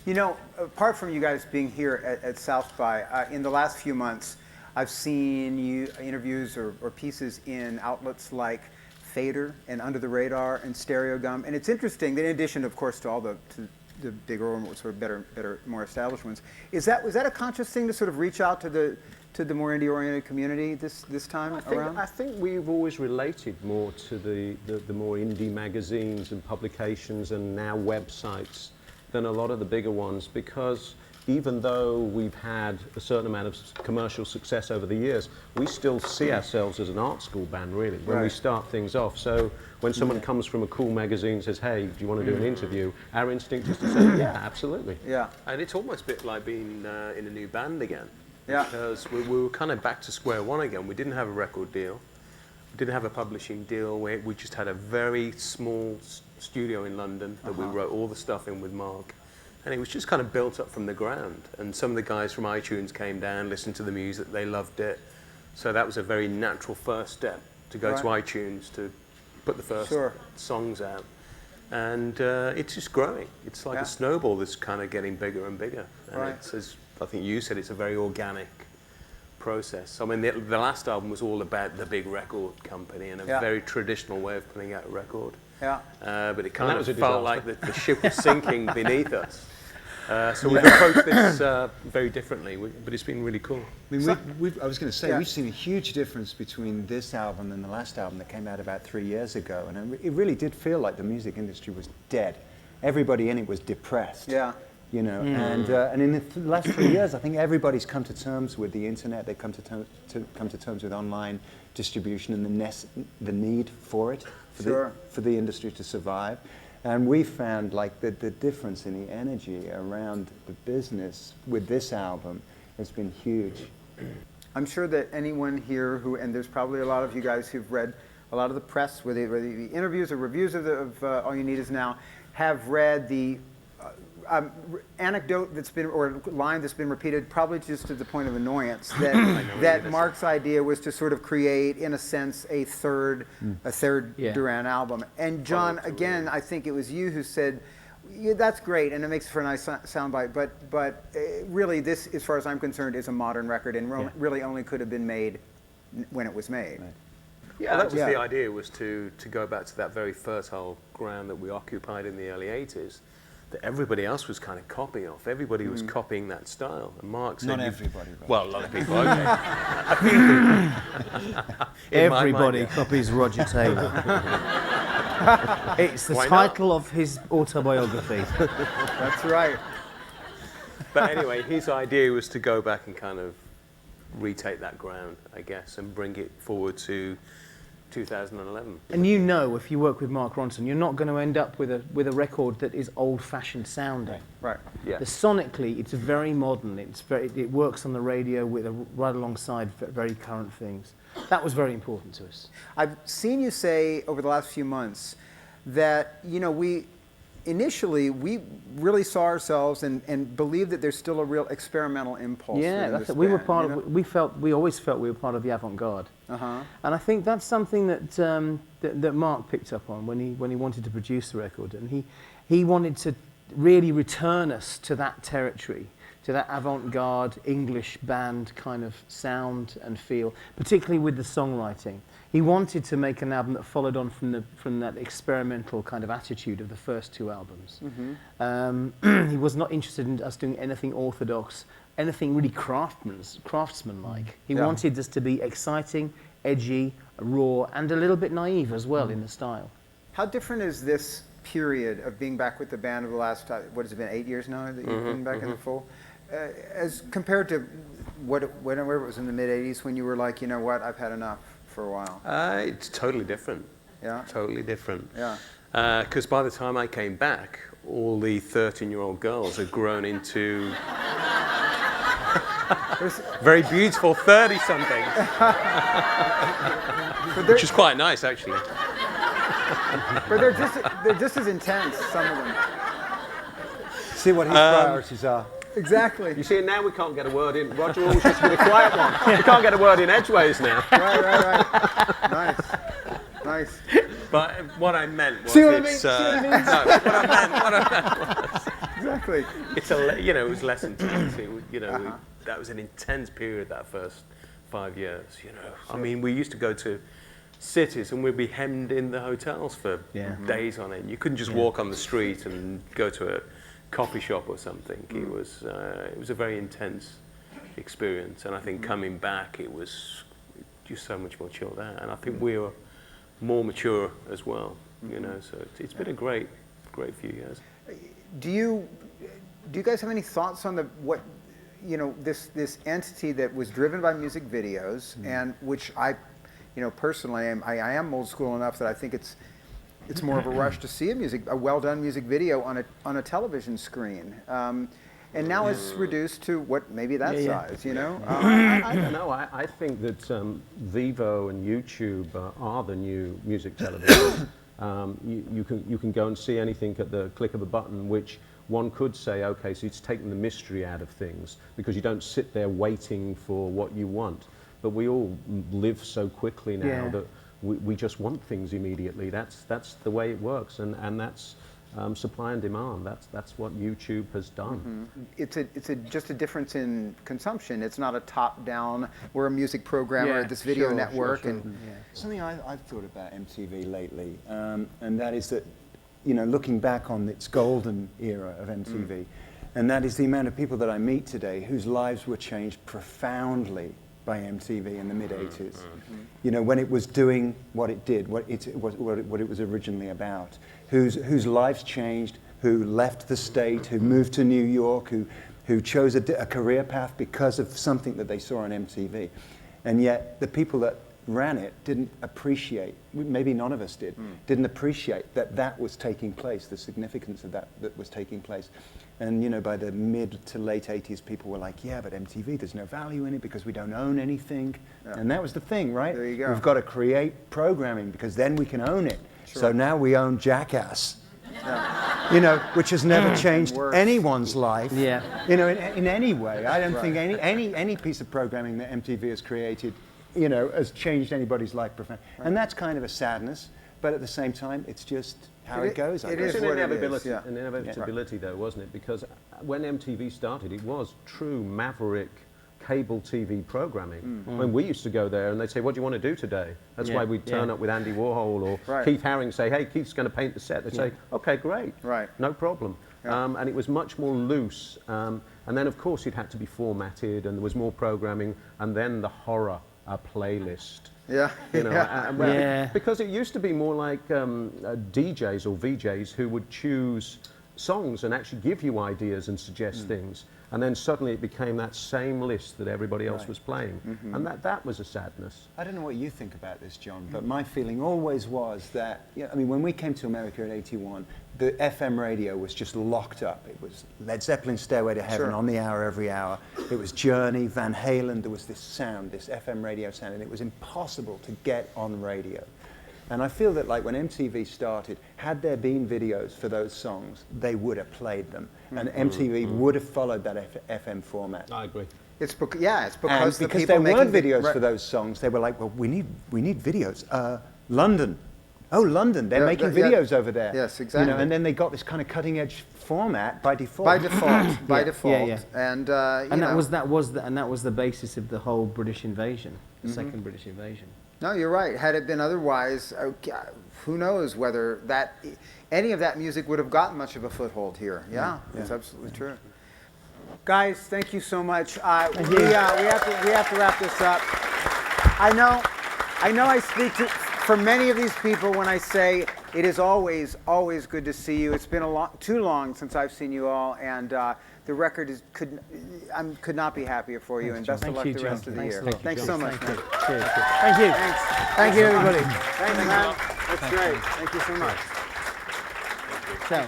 You know, apart from you guys being here at South by, in the last few months, I've seen you interviews or pieces in outlets like Fader and Under the Radar and Stereo Gum, and it's interesting that in addition, of course, to all the bigger, sort of better, more established ones, was that a conscious thing to sort of reach out to the more indie-oriented community this time around? I think we've always related more to the more indie magazines and publications and now websites than a lot of the bigger ones, because even though we've had a certain amount of commercial success over the years, we still see ourselves as an art school band, really, when we start things off. So when someone comes from a cool magazine and says, hey, do you want to do an interview? Our instinct is to say, yeah, absolutely. Yeah. And it's almost a bit like being in a new band again. Yeah. Because we were kind of back to square one again. We didn't have a record deal. We didn't have a publishing deal. We just had a very small studio in London that we wrote all the stuff in with Mark. And it was just kind of built up from the ground. And some of the guys from iTunes came down, listened to the music, they loved it. So that was a very natural first step to go to iTunes to put the first songs out. And it's just growing. It's like a snowball that's kind of getting bigger and bigger. And it's, as I think you said, it's a very organic process. I mean, the last album was all about the big record company and a very traditional way of putting out a record. Yeah. But it kind of felt like the ship was sinking beneath us. So we've approached this very differently, but it's been really cool. I mean, I was going to say, we've seen a huge difference between this album and the last album that came out about 3 years ago, and it really did feel like the music industry was dead. Everybody in it was depressed. Yeah. You know, and in the last 3 years, I think everybody's come to terms with the internet. They've come to terms with online distribution and the need for it for the industry to survive. And we found like the difference in the energy around the business with this album has been huge. I'm sure that anyone here and there's probably a lot of you guys who've read a lot of the press, whether the interviews or reviews of All You Need Is Now, have read the anecdote that's been, or line that's been repeated, probably just to the point of annoyance, that Mark's idea was to sort of create, in a sense, a third Duran album. And John, again, I think it was you who said, that's great, and it makes for a nice soundbite, but really this, as far as I'm concerned, is a modern record, and really only could have been made when it was made. Right. Yeah, that was the idea, was to go back to that very fertile ground that we occupied in the early 80s, that everybody else was kind of copying off. Everybody was copying that style. And Mark said... Not everybody. Well, a lot of people, okay. Everybody copies Roger Taylor. It's the title of his autobiography. That's right. But anyway, his idea was to go back and kind of retake that ground, I guess, and bring it forward to 2011. And you know, if you work with Mark Ronson, you're not going to end up with a record that is old-fashioned sounding. Right. Yeah. Sonically, it's very modern. It works on the radio right alongside very current things. That was very important to us. I've seen you say over the last few months that, you know, initially we really saw ourselves and believed that there's still a real experimental impulse. Yeah, that's it. We were part of. We always felt we were part of the avant-garde. And I think that's something that Mark picked up on when he wanted to produce the record, and he wanted to really return us to that territory, to that avant-garde English band kind of sound and feel, particularly with the songwriting. He wanted to make an album that followed on from that experimental kind of attitude of the first two albums. He was not interested in us doing anything orthodox, anything really craftsman-like. He wanted us to be exciting, edgy, raw, and a little bit naive as well in the style. How different is this period of being back with the band over the last, what has it been, 8 years now that you've been back in the fold? As compared to whenever it was in the mid-'80s when you were like, you know what, I've had enough for a while? It's totally different. Yeah? Totally different. Yeah. Because by the time I came back, all the 13-year-old girls had grown into very beautiful 30-somethings. Which is quite nice, actually. But they're just as intense, some of them. See what his priorities are. Exactly. You see, now we can't get a word in. Roger always used to be the quiet one. We can't get a word in edgeways now. Right. Nice. But what I meant was See what I mean? no, what I meant was exactly. It was less intense. That was an intense period, that first 5 years, I mean, we used to go to cities and we'd be hemmed in the hotels for days on end. You couldn't just walk on the street and go to a coffee shop or something. It was a very intense experience, and I think coming back, it was just so much more chilled out, and I think we were more mature as well, so it's been a great few years. Do you guys have any thoughts on this entity that was driven by music videos, and which I personally I am old school enough that I think it's more of a rush to see a well done music video on a television screen, and now it's reduced to what maybe that size, I don't know. I think that Vivo and YouTube are the new music television. You can go and see anything at the click of a button, which one could say, okay, so it's taken the mystery out of things because you don't sit there waiting for what you want. But we all live so quickly now that we just want things immediately. That's the way it works, and that's supply and demand. That's what YouTube has done. It's just a difference in consumption. It's not a top-down. We're a music programmer at this video network, Something I've thought about MTV lately, and that is that, looking back on its golden era of MTV, and that is the amount of people that I meet today whose lives were changed profoundly by MTV in the mid-'80s. When it was doing what it did, what it was originally about, whose lives changed, who left the state, who moved to New York, who chose a career path because of something that they saw on MTV. And yet the people that ran it didn't appreciate, maybe none of us didn't appreciate that was taking place, the significance of that was taking place. And by the mid to late 80s, people were like, yeah, but MTV, there's no value in it because we don't own anything. And that was the thing, right? There you go. We've got to create programming because then we can own it. Sure. So now we own Jackass, which has never changed anyone's life, in any way. I don't think any piece of programming that MTV has created, has changed anybody's life profoundly. And that's kind of a sadness, but at the same time, it's just how it goes. It It's is an what it inevitability, is, an inevitability though, wasn't it? Because when MTV started, it was true maverick cable TV programming. When we used to go there and they'd say, what do you want to do today? That's why we'd turn up with Andy Warhol or Keith Haring, say, hey, Keith's going to paint the set. They'd say, okay, great, no problem. And it was much more loose. And then, of course, it had to be formatted and there was more programming, and then the horror playlist. Because it used to be more like DJs or VJs who would choose songs and actually give you ideas and suggest things. And then suddenly it became that same list that everybody else was playing. And that was a sadness. I don't know what you think about this, John, but my feeling always was that, when we came to America in '81, the FM radio was just locked up. It was Led Zeppelin's Stairway to Heaven on the hour every hour. It was Journey, Van Halen. There was this sound, this FM radio sound, and it was impossible to get on radio. And I feel that, like, when MTV started, had there been videos for those songs, they would have played them. And MTV would have followed that FM format. I agree. It's because because there weren't videos for those songs, they were like, well, we need videos. London. Oh, London, they're making videos over there. Yes, exactly. And then they got this kind of cutting edge format by default. By default. And that was the basis of the whole British invasion, the second British invasion. No, you're right. Had it been otherwise, who knows whether any of that music would have gotten much of a foothold here. That's absolutely true. Guys, thank you so much. We have to wrap this up. I know I speak for many of these people when I say it is always good to see you. It's been too long since I've seen you all, and the record could not be happier for you. And best of luck the rest of the year. Thanks so much, man. Cheers. Thank you. Thanks. Thank you, everybody. Thanks, man. That's great. Thank you so much. Ciao.